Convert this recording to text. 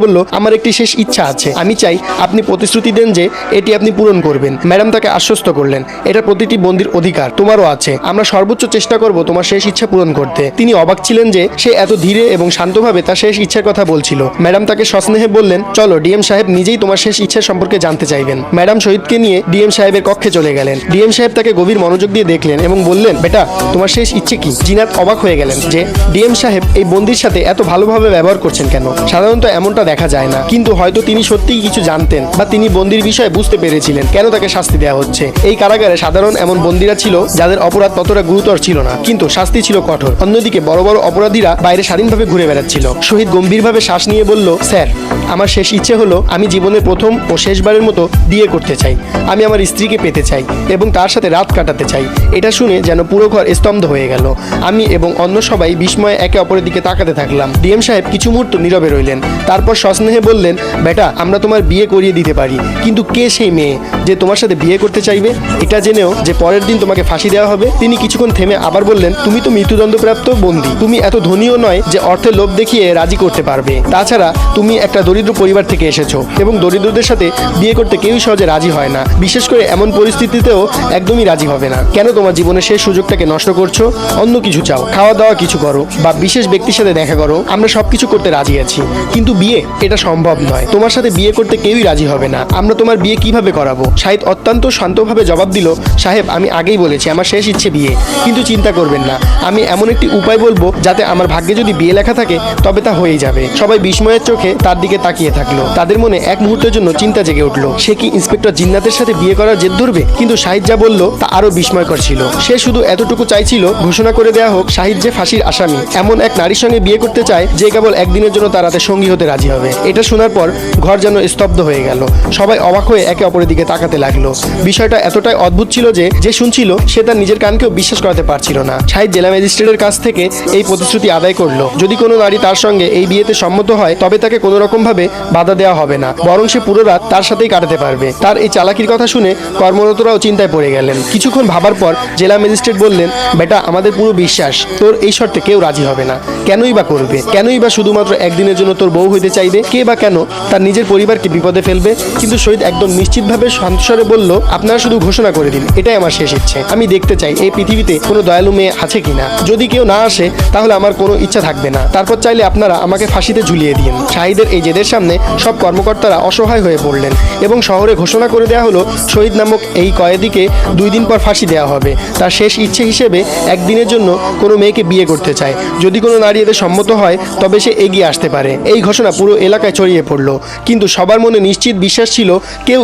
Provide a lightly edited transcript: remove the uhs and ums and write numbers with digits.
বলল, আমার একটি শেষ ইচ্ছা আছে, আমি চাই আপনি প্রতিশ্রুতি দেন যে এটি আপনি পূরণ করবেন। ম্যাডাম তাকে আশ্বস্ত করলেন, এটা প্রতিটি বন্দির অধিকার, তোমারও আছে, আমরা সর্বোচ্চ চেষ্টা করব তোমার শেষ ইচ্ছা পূরণ করতে। তিনি অবাক ছিলেন যে সে এত ধীরে এবং শান্তভাবে তার শেষ ইচ্ছার কথা বলছিল। ম্যাডাম তাকে সস্নেহে বললেন, চলো, ডিএম সাহেব নিজেই তোমার শেষ ইচ্ছা সম্পর্কে জানতে চাইবেন। ম্যাডাম শহীদকে নিয়ে ডিএম সাহেবের কক্ষে চলে গেলেন। ডিএম সাহেব তাকে গভীর মনোযোগ দিয়ে দেখলেন এবং বললেন, বেটা, তোমার শেষ ইচ্ছে কি? জিনাত অবাক হয়ে গেলেন যে ডিএম সাহেব এই বন্দির সাথে এত ভালোভাবে ব্যবহার করছেন কেন। সাধারণত এমনটা দেখা যায় না, কিন্তু হয়তো তিনি সত্যিই কিছু জানতেন বা তিনি বন্দির বিষয়ে বুঝতে পেরেছিলেন কেন তাকে শাস্তি দেওয়া হচ্ছে। এই কারাগারে সাধারণ এমন বন্দিরা ছিল যাদের অপরাধ ততটা গুরুতর ছিল না, কিন্তু শাস্তি ছিল কঠোর। অন্যদিকে বড় বড় অপরাধীরা বাইরে স্বাধীনভাবে ঘুরে বেড়াচ্ছিল। শহীদ গম্ভীরভাবে শ্বাস নিয়ে বলল, স্যার, আমার শেষ ইচ্ছে হলো আমি জীবনের প্রথম ও শেষবারের মতো বিয়ে করতে চাই। আমি আমার স্ত্রীকে পেতে চাই এবং তার সাথে রাত কাটাতে চাই। এটা শুনে যেন পুরো ঘর স্তব্ধ হয়ে গেল। আমি এবং অন্য সবাই বিস্ময়ে একে অপরের দিকে তাকাতে থাকলাম। ডিএম সাহেব কিছু মুহূর্ত নীরবে রইলেন, তারপর সস্নেহে বললেন, বেটা, আমরা তোমার বিয়ে করিয়ে দিতে পারি, কিন্তু কে সেই মেয়ে যে তোমার সাথে বিয়ে করতে চাইবে? এটা জেনেও যে পরের দিন তোমাকে ফাঁসি দেওয়া হবে? তিনি কিছুক্ষণ থেমে আবার বললেন, তুমি তো মৃত্যুদণ্ডপ্রাপ্ত বন্দী, তুমি এত ধনীও নয় যে অর্থের লোভ দেখিয়ে রাজি করতে পারবে। তাছাড়া তুমি একটা দরিদ্র পরিবার থেকে এসেছো এবং দরিদ্রদের সাথে বিয়ে করতে কেউই সহজে রাজি হয় না, বিশেষ করে এমন পরিস্থিতিতেও একদমই রাজি হবে না। কেন তোমার জীবনের শেষ সুযোগটাকে নষ্ট করছো? অন্য কিছু চাও, খাওয়া দাওয়া কিছু করো বা বিশেষ ব্যক্তির সাথে দেখা করো, আমরা সবকিছু করতে রাজি আছি, কিন্তু বিয়ে এটা সম্ভব নয়। তোমার সাথে বিয়ে করতে কেউই রাজি হবে না, আমরা তোমার বিয়ে কিভাবে করাবো? শাহিদ অত্যন্ত শান্তভাবে জবাব দিল, সাহেব, আমি আগেই বলেছি আমার শেষ ইচ্ছে বিয়ে, কিন্তু চিন্তা করবেন না, আমি এমন একটি উপায় বলবো যাতে আমার ভাগ্যে যদি বিয়ে লেখা থাকে তবে তা হয়ে যাবে। সবাই বিস্ময়ের চোখে তার দিকে তাকিয়ে থাকলো। তাদের মনে এক মুহূর্তের জন্য চিন্তা জেগে উঠলো, সে কি ইন্সপেক্টর জিন্নাতের সাথে বিয়ে করার জেদ ধরবে? কিন্তু শাহিদ যা বলল তা আরো বিস্ময়কর ছিল। সে শুধু এতটুকু চাইছিল ঘোষণা করে দেওয়া হোক শাহিদ যে ফাঁসির আসামি, এমন এক নারীর সঙ্গে বিয়ে করতে চায় যে কেবল একদিনের জন্য তার রাতে সঙ্গী হতে রাজি হবে। এটা শোনার পর ঘর যেন স্তব্ধ হয়ে গেল। সবাই অবাক হয়ে একে অপরের দিকে তাকাতে লাগলো। বিষয়টা এতটাই অদ্ভুত ছিল যে যে শুনছিল সে তার নিজের কানকেও বিশ্বাস করাতে পারছিল না। শাহিদ জেলা ম্যাজিস্ট্রেটের কাছ থেকে এই প্রতিশ্রুতি আদায় করলো, যদি কোনো নারী তার সঙ্গে এই বিয়েতে সম্মত হয় তবে তাকে কোনো রকম ভাবে বাধা দেওয়া হবে না, বরং সে পুরো রাত তার সাথেই কাটাতে পারবে। তার এই চালাকির কথা শুনে কর্মরতরাও চিন্তায় পড়ে গেলেন। কিছুক্ষণ ভাবার পর জেলা ম্যাজিস্ট্রেট বললেন, বেটা, আমাদের পুরো বিশ্বাস তোর এই শর্তে কেউ রাজি হবে না। কেনই বা করবে? কেনই বা শুধুমাত্র একদিনের জন্য তোর বউ হইতে চাইবে? কে বা কেন তার নিজের পরিবারকে বিপদে ফেলবে? কিন্তু শহীদ একদম নিশ্চিতভাবে শান্তস্বরে বলল, আপনারা শুধু ঘোষণা করে দিন, এটাই আমার শেষ ইচ্ছে। আমি দেখতে চাই এই পৃথিবীতে কোনো দয়ালু মেয়ে আছে কিনা। যদি কেউ না আসে তাহলে আমার কোনো ইচ্ছা থাকবে না। তারপর চাইলে আপনারা আমাকে ফাঁসিতে ঝুলিয়ে দিন। শাহিদের এই জেদের সামনে সব কর্মকর্তারা অসহায় হয়ে পড়লেন এবং শহরে ঘোষণা করে দেওয়া হলো শহীদ নামক এই কয়েদিকে 2 দিন পর ফাঁসি দেওয়া হবে। তার শেষ ইচ্ছে হিসেবে একদিনের জন্য কোনো মেয়েকে বিয়ে করতে চায়। যদি কোনো নারী এতে সম্মত হয় তবে সে এগিয়ে আসতে পারে। এই ঘোষণা পুরো এলাকায় ছড়িয়ে পড়ল, কিন্তু সবার মনে নিশ্চিত বিশ্বাস ছিল কেউ